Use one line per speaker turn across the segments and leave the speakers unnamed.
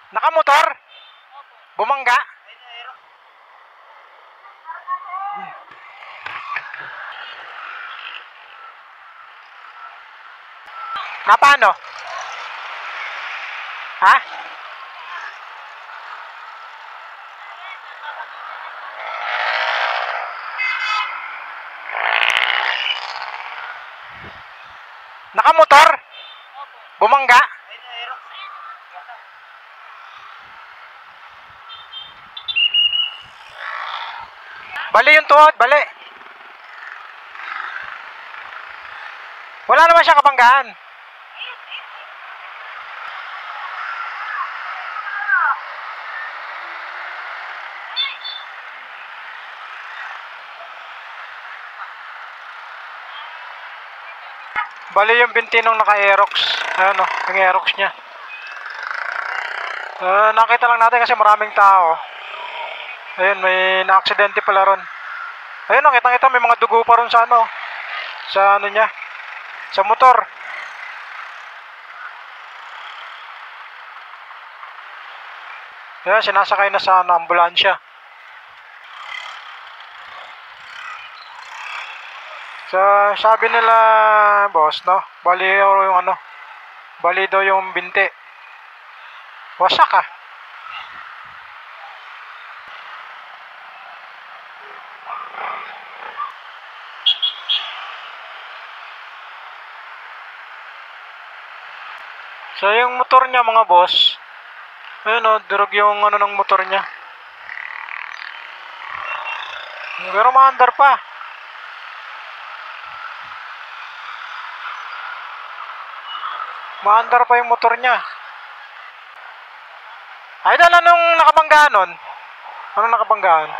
Nakamotor? Bumangga? Na paano? Ha? Nakamotor? Bumangga? Bali yung tuhod, bali. Wala naman siya kabanggaan. Bali yung binti nung naka-aerox. Ano, yung aerox niya. Nakita lang natin kasi maraming tao. Ayun, may na-aksidente pala ron. Ayun, nakita may mga dugo pa ron sa ano. Sa ano niya. Sa motor. Ayun, sinasakay na sa ambulansya. So, sabi nila, boss, no? Bali yung ano. Bali daw yung binti. Wasak ah. So, yung motor niya mga boss. Ayun o, durog yung ano ng motor niya. Pero maandar pa. Maandar pa yung motor niya. Idol, anong nakabanggaan nun? Anong nakabanggaan?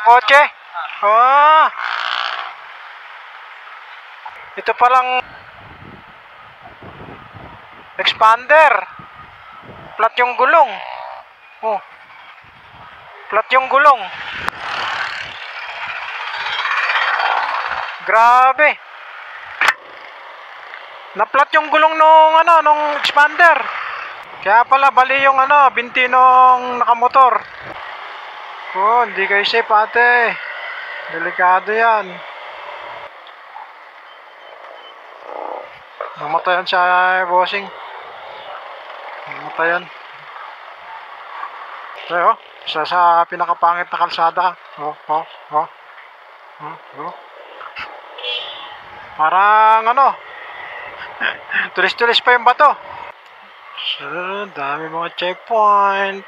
Kotse? Ah. Ito palang expander. Flat yung gulong. Oh. Flat yung gulong. Grabe. Na-flat yung gulong nung expander. Kaya pala bali yung binti nung nakamotor. Oh, hindi kayo safe ate. Delikado yan. Namatayan siya, bossing. Namatayan. Tayo, isa sa pinakapangit na kalsada. Oh. Parang tulis-tulis pa yung bato. So, dami mga checkpoint.